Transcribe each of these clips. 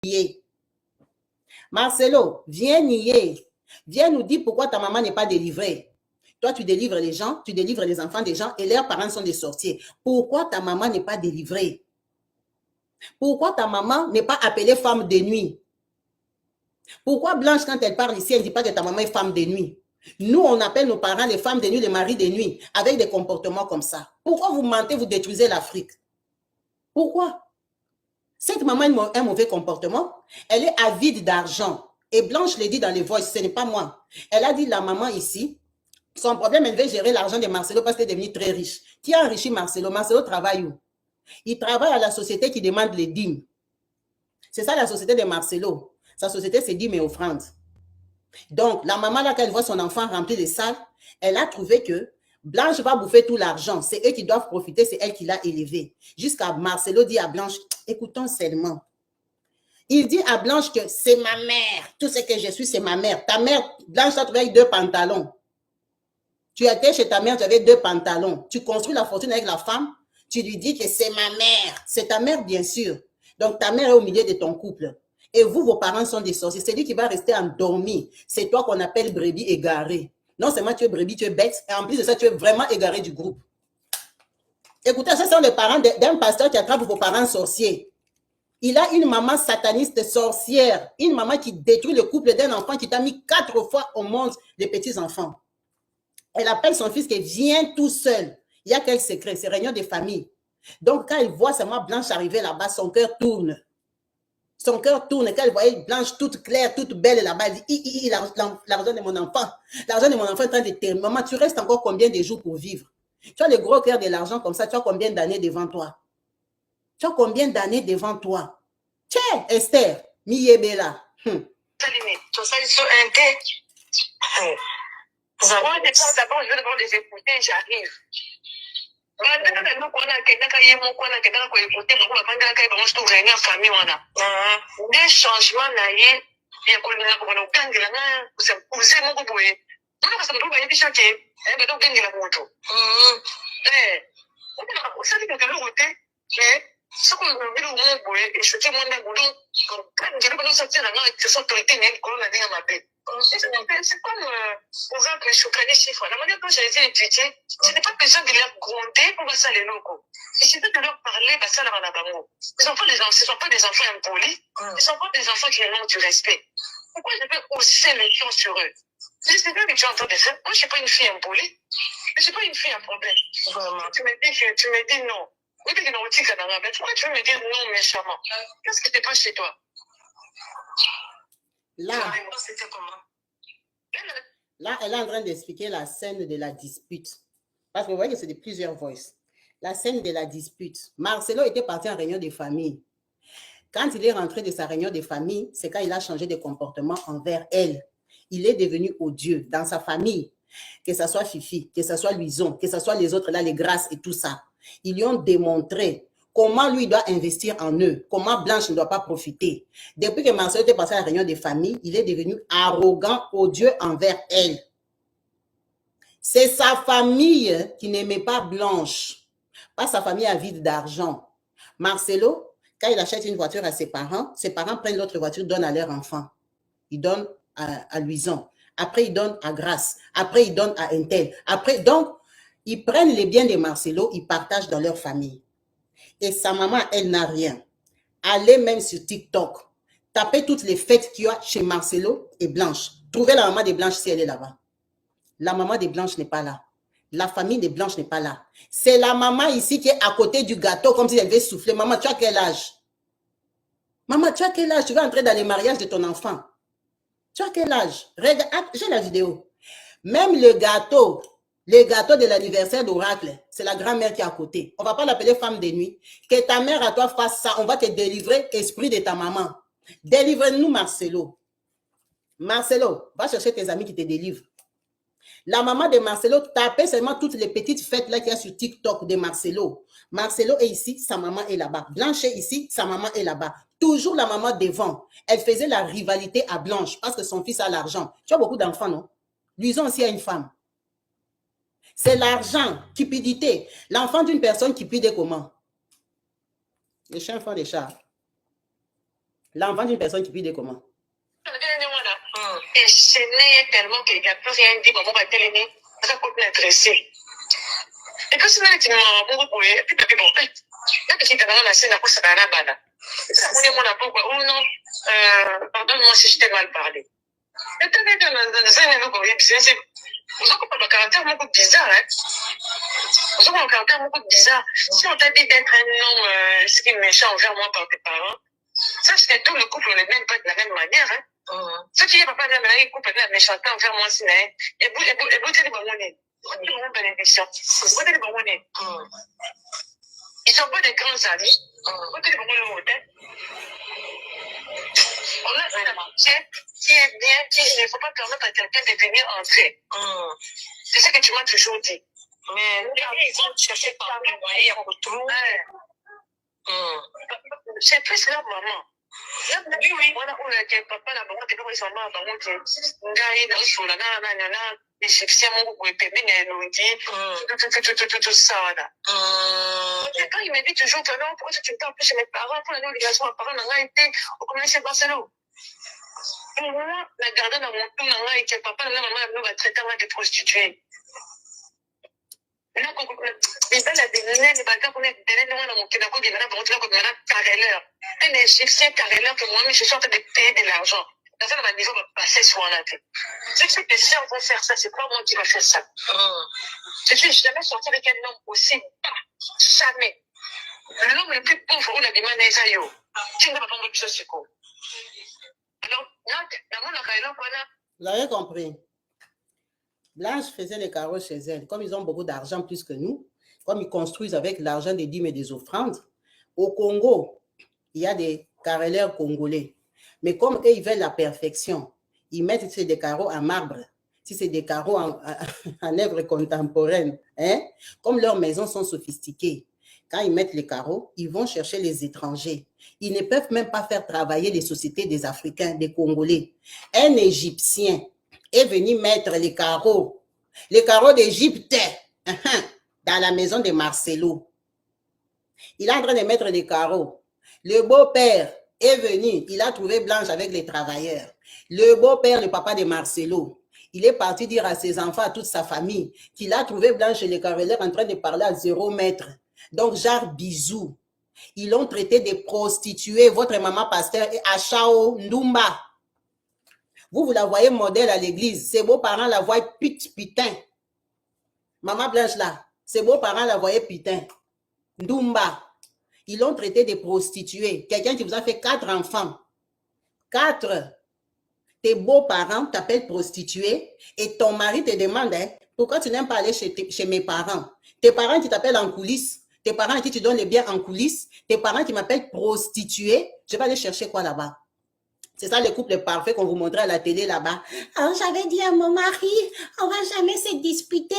nier. Marcelo, viens nier. Viens nous dire pourquoi ta maman n'est pas délivrée. Toi, tu délivres les gens, tu délivres les enfants des gens et leurs parents sont des sorciers. Pourquoi ta maman n'est pas délivrée? Pourquoi ta maman n'est pas appelée femme de nuit? Pourquoi Blanche, quand elle parle ici, elle ne dit pas que ta maman est femme de nuit? Nous, on appelle nos parents les femmes de nuit, les maris de nuit, avec des comportements comme ça. Pourquoi vous mentez, vous détruisez l'Afrique? Pourquoi? Cette maman a un mauvais comportement. Elle est avide d'argent. Et Blanche le dit dans les voices, ce n'est pas moi. Elle a dit, la maman ici, son problème, elle veut gérer l'argent de Marcelo parce qu'elle est devenue très riche. Qui a enrichi Marcelo? Marcelo travaille où? Il travaille à la société qui demande les dîmes. C'est ça la société de Marcelo. Sa société, c'est dîmes et offrandes. Donc, la maman, là, quand elle voit son enfant rempli de salles, elle a trouvé que Blanche va bouffer tout l'argent. C'est eux qui doivent profiter, c'est elle qui l'a élevé. Jusqu'à Marcelo dit à Blanche, écoutons seulement. Il dit à Blanche que c'est ma mère. Tout ce que je suis, c'est ma mère. Ta mère, Blanche t'a trouvé avec 2 pantalons. Tu étais chez ta mère, tu avais 2 pantalons. Tu construis la fortune avec la femme. Tu lui dis que c'est ma mère. C'est ta mère, bien sûr. Donc, ta mère est au milieu de ton couple. Et vous, vos parents sont des sorciers. C'est lui qui va rester endormi. C'est toi qu'on appelle brebis égarée. Non seulement tu es brebis, tu es bête. Et en plus de ça, tu es vraiment égaré du groupe. Écoutez, ce sont les parents d'un pasteur qui attrape vos parents sorciers. Il a une maman sataniste sorcière. Une maman qui détruit le couple d'un enfant qui t'a mis 4 fois au monde les petits-enfants. Elle appelle son fils qui vient tout seul. Il y a quel secret? C'est réunion de famille. Donc, quand il voit sa maman Blanche arriver là-bas, son cœur tourne. Son cœur tourne. Quand elle voyait Blanche toute claire, toute belle là-bas, elle dit, l'argent de mon enfant. L'argent de mon enfant est en train de terminer. Maman, tu restes encore combien de jours pour vivre? Tu as le gros cœur de l'argent comme ça, tu as combien d'années devant toi? Tu as combien d'années devant toi? Tiens, Esther, Miyebela. D'abord, je vais devoir les écouter, j'arrive. Des changements, ce qu'on veut dire au monde, et je dis mon amour, quand je vais nous sortir là, que ce soit autorité, mais qu'on a dit à ma paix. C'est comme on va que je connais les chiffres. La manière dont j'ai été étudiée, ce n'est pas besoin de leur gronder pour ça les locaux. Il suffit de leur parler, bah ça là, on a pas mot. Ce ne sont pas des enfants impolis, ils ne sont pas des enfants qui ont du respect. Pourquoi je peux hausser les gens sur eux? Je sais pas que tu entends de ça. Moi, je ne suis pas une fille impolie, mais je ne suis pas une fille à problème. Tu me dis non. Oui, mais pourquoi tu veux me dire non méchamment? Qu'est-ce qui te passe chez toi? Là, elle est en train d'expliquer la scène de la dispute. Parce que vous voyez que c'est de plusieurs voices. La scène de la dispute. Marcelo était parti en réunion de famille. Quand il est rentré de sa réunion de famille, c'est quand il a changé de comportement envers elle. Il est devenu odieux dans sa famille. Que ce soit Fifi, que ce soit Luison, que ce soit les autres là, les Grâces et tout ça. Ils lui ont démontré comment lui doit investir en eux, comment Blanche ne doit pas profiter. Depuis que Marcelo était passé à la réunion des familles, il est devenu arrogant, odieux envers elle. C'est sa famille qui n'aimait pas Blanche, pas sa famille avide d'argent. Marcelo, quand il achète une voiture à ses parents prennent l'autre voiture, donnent à leur enfant. Ils donnent à Luison. Après, ils donnent à Grâce. Après, ils donnent à Intel. Après, donc, ils prennent les biens de Marcelo, ils partagent dans leur famille. Et sa maman, elle n'a rien. Allez même sur TikTok. Tapez toutes les fêtes qu'il y a chez Marcelo et Blanche. Trouvez la maman de Blanche si elle est là-bas. La maman de Blanche n'est pas là. La famille de Blanche n'est pas là. C'est la maman ici qui est à côté du gâteau comme si elle devait souffler. Maman, tu as quel âge? Maman, tu as quel âge? Tu vas entrer dans les mariages de ton enfant. Tu as quel âge? Regarde, j'ai la vidéo. Même le gâteau de l'anniversaire d'Oracle, c'est la grand-mère qui est à côté. On ne va pas l'appeler femme de nuit. Que ta mère à toi fasse ça, on va te délivrer, esprit de ta maman. Délivre-nous, Marcelo. Marcelo, va chercher tes amis qui te délivrent. La maman de Marcelo, tapez seulement toutes les petites fêtes là qu'il y a sur TikTok de Marcelo. Marcelo est ici, sa maman est là-bas. Blanche est ici, sa maman est là-bas. Toujours la maman devant. Elle faisait la rivalité à Blanche parce que son fils a l'argent. Tu as beaucoup d'enfants, non? Luison aussi a une femme. C'est l'argent, cupidité. L'enfant d'une personne cupide est comment? Les chiens font des chats. L'enfant d'une personne qui prie comment? Et ce n'est tellement qu'il n'y a plus rien dit, maman va télé, ça peut m'intéresser. Et quand c'est là que tu m'as beaucoup pour et puis tu bon, là que tu t'as dans la scène, après ça va la bada. On est mon apo, ou non, pardonne-moi si je t'ai mal parlé. Et tu as dans un c'est vous avez un caractère beaucoup bizarre, hein. Vous avez un caractère beaucoup bizarre. Si on t'a dit d'être un homme, ce qui est méchant envers moi par tes parents, sache que tout le couple n'est même pas de la même manière, hein. Ce qui est papa de la couple est méchant envers moi, c'est et vous t'es bon, bénédiction. Vous t'es bon, ils sont pas des grands amis. Vous t'es bon, on a un amitié qui est bien, qui ne faut pas permettre à quelqu'un de venir entrer. C'est ce que tu m'as toujours dit. Mais ils vont chercher par les moyens pour tout. C'est plus leur maman. Oui. Voilà où le papa là, bon, tu peux voir maman, bon, tu es dans sur la nana, l'Égyptien, mon goût, et puis tout ça, là. Quand il me dit toujours, pourquoi tu me parles plus chez mes parents, pour la obligation, mes parents n'ont été au commerce Barcelone. Moi, la garder dans mon tout, et que papa, la maman, va traiter de prostituée. Là, quand il a des nains, les bâtards, on est des nains, on est d'accord, il y en a pour dire qu'on a un carreleur. Un égyptien carreleur que moi-même, je suis en train de payer de l'argent. Dans ça, ma niveau va passer sur la tête. Ce que les sœurs vont faire ça, c'est pas moi qui va faire ça. Je suis jamais sorti avec un homme aussi bas. Jamais. L'homme le plus pauvre, on a demandé à Isaïo. Tu ne vas pas prendre plus ce coup. Alors, dans mon carreleur, voilà. Vous avez compris? Blanche faisait les carreaux chez elle. Comme ils ont beaucoup d'argent plus que nous, comme ils construisent avec l'argent des dîmes et des offrandes, au Congo, il y a des carreleurs congolais. Mais comme eux, ils veulent la perfection, ils mettent si c'est des carreaux en marbre, si c'est des carreaux en œuvre contemporaine, hein? Comme leurs maisons sont sophistiquées, quand ils mettent les carreaux, ils vont chercher les étrangers. Ils ne peuvent même pas faire travailler les sociétés des Africains, des Congolais. Un Égyptien est venu mettre les carreaux d'Égypte dans la maison de Marcelo. Il est en train de mettre des carreaux. Le beau-père est venu, il a trouvé Blanche avec les travailleurs. Le beau-père, le papa de Marcelo, il est parti dire à ses enfants, à toute sa famille, qu'il a trouvé Blanche et les carreleurs en train de parler à 0 mètre. Donc, genre bisous. Ils l'ont traité de prostituée, votre maman pasteur, et Achao Ndumba. Vous la voyez modèle à l'église. Ses beaux-parents la voient putain. Maman Blanche là, ses beaux-parents la voyaient putain. Ndumba. Ils l'ont traité de prostituée. Quelqu'un qui vous a fait 4 enfants. 4. Tes beaux-parents t'appellent prostituée et ton mari te demande, hein, pourquoi tu n'aimes pas aller chez mes parents? Tes parents qui t'appellent en coulisses, tes parents à qui tu donnes les biens en coulisses, tes parents qui m'appellent prostituée, je vais aller chercher quoi là-bas? C'est ça le couple parfait qu'on vous montrait à la télé là-bas. Alors j'avais dit à mon mari, on va jamais se disputer.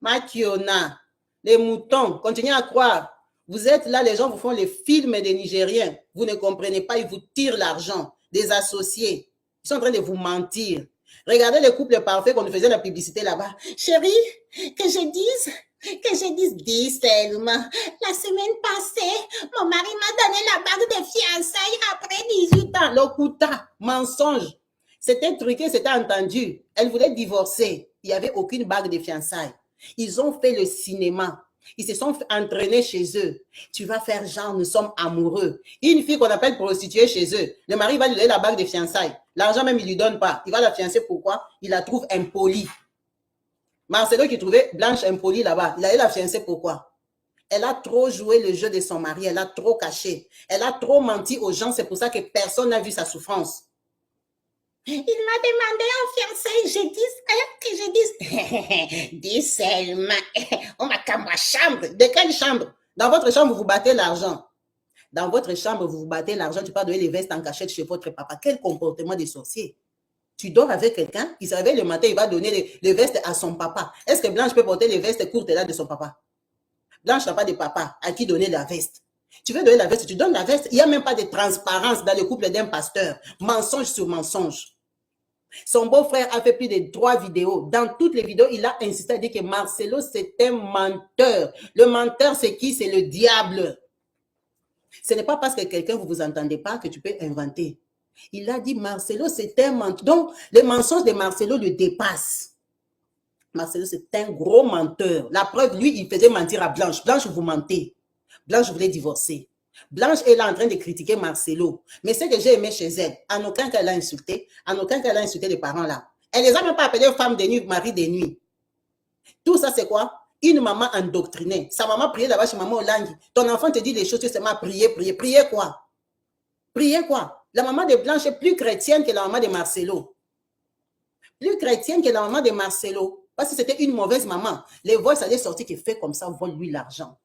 Makiona, les moutons, continuez à croire. Vous êtes là, les gens vous font les films des Nigériens. Vous ne comprenez pas, ils vous tirent l'argent. Des associés. Ils sont en train de vous mentir. Regardez le couple parfait qu'on nous faisait la publicité là-bas. Chérie, que je dise, dis seulement. La semaine passée, mon mari m'a donné la bague de fiançailles après 18 ans. Lokuta, mensonge. C'était truqué, c'était entendu. Elle voulait divorcer. Il n'y avait aucune bague de fiançailles. Ils ont fait le cinéma. Ils se sont entraînés chez eux. Tu vas faire genre, nous sommes amoureux. Une fille qu'on appelle prostituée chez eux, le mari va lui donner la bague de fiançailles. L'argent même, il ne lui donne pas. Il va la fiancer, pourquoi? Il la trouve impolie. Marcelo qui trouvait Blanche impolie là-bas, il allait la fiancer, pourquoi? Elle a trop joué le jeu de son mari, elle a trop caché. Elle a trop menti aux gens, c'est pour ça que personne n'a vu sa souffrance. Il m'a demandé en fiançailles, que je dise, dis seulement, on m'a qu'à ma chambre. De quelle chambre? Dans votre chambre, vous battez l'argent. Dans votre chambre, vous battez l'argent, tu peux donner les vestes en cachette chez votre papa. Quel comportement de sorcier? Tu dors avec quelqu'un, il se réveille le matin, il va donner les vestes à son papa. Est-ce que Blanche peut porter les vestes courtes là de son papa? Blanche n'a pas de papa à qui donner la veste. Tu veux donner la veste, tu donnes la veste. Il n'y a même pas de transparence dans le couple d'un pasteur. Mensonge sur mensonge. Son beau-frère a fait plus de 3 vidéos. Dans toutes les vidéos, il a insisté à dire que Marcelo, c'est un menteur. Le menteur, c'est qui? C'est le diable. Ce n'est pas parce que quelqu'un, vous ne vous entendez pas que tu peux inventer. Il a dit, Marcelo, c'est un menteur. Donc, les mensonges de Marcelo le dépassent. Marcelo, c'est un gros menteur. La preuve, lui, il faisait mentir à Blanche. Blanche, vous mentez. Blanche voulait divorcer. Blanche est là en train de critiquer Marcelo. Mais ce que j'ai aimé chez elle, en aucun cas elle a insulté, en aucun cas elle a insulté les parents là. Elle les a même pas appelés femmes de nuit, mari de nuit. Tout ça, c'est quoi? Une maman endoctrinée. Sa maman priait là-bas chez maman Olangi. Ton enfant te dit des choses, tu sais, prier, prier. Prier quoi? Prier quoi? La maman de Blanche est plus chrétienne que la maman de Marcelo. Plus chrétienne que la maman de Marcelo. Parce que c'était une mauvaise maman. Les voix, ça allait sortir qui fait comme ça, vole-lui l'argent.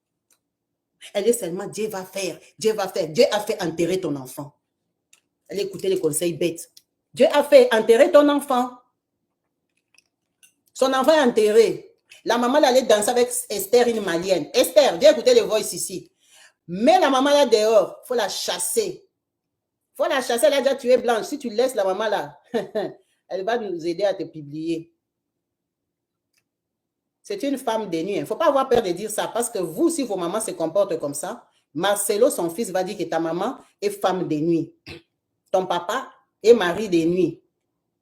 Elle est seulement, Dieu va faire, Dieu va faire. Dieu a fait enterrer ton enfant. Elle écoutait les conseils bêtes. Dieu a fait enterrer ton enfant. Son enfant est enterré. La maman allait danser avec Esther, une malienne. Esther, viens écouter les voix ici. Mais la maman là dehors, il faut la chasser. Il faut la chasser, elle a déjà tué Blanche. Si tu laisses la maman là, elle va nous aider à te publier. C'est une femme de nuit. Il ne faut pas avoir peur de dire ça parce que vous, si vos mamans se comportent comme ça, Marcelo, son fils, va dire que ta maman est femme de nuit. Ton papa est mari de nuit.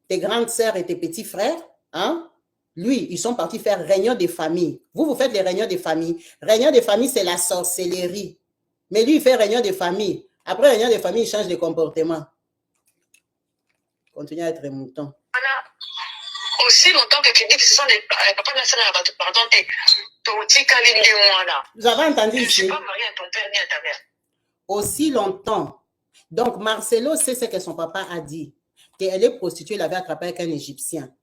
Tes grandes sœurs et tes petits frères, hein? Lui, ils sont partis faire réunion de famille. Vous, vous faites les réunions de famille. Réunion de famille, c'est la sorcellerie. Mais lui, il fait réunion de famille. Après réunion de famille, il change de comportement. Continue à être mouton. Aussi longtemps que tu dis que ce sont les papas de la salle, pardon, vous avez entendu ici? Je ne suis pas mariée à ton père ni à ta mère. Aussi longtemps. Donc, Marcelo sait ce que son papa a dit. Qu'elle est prostituée, il avait attrapé avec un Égyptien.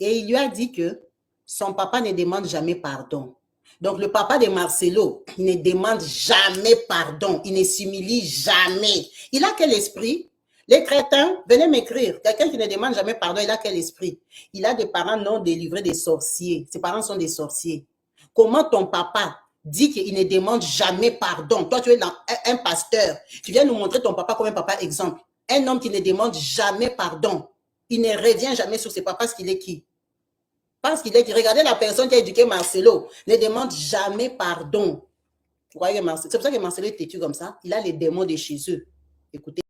Et il lui a dit que son papa ne demande jamais pardon. Donc, le papa de Marcelo ne demande jamais pardon. Il ne s'humilie jamais. Il a quel esprit? Les crétins, venez m'écrire. Quelqu'un qui ne demande jamais pardon, il a quel esprit? Il a des parents non délivrés des sorciers. Ses parents sont des sorciers. Comment ton papa dit qu'il ne demande jamais pardon? Toi, tu es un pasteur. Tu viens nous montrer ton papa comme un papa exemple. Un homme qui ne demande jamais pardon. Il ne revient jamais sur ses papas parce qu'il est qui? Parce qu'il est qui? Regardez la personne qui a éduqué Marcelo. Ne demande jamais pardon. Vous voyez, c'est pour ça que Marcelo est têtu comme ça. Il a les démons de chez eux. Écoutez.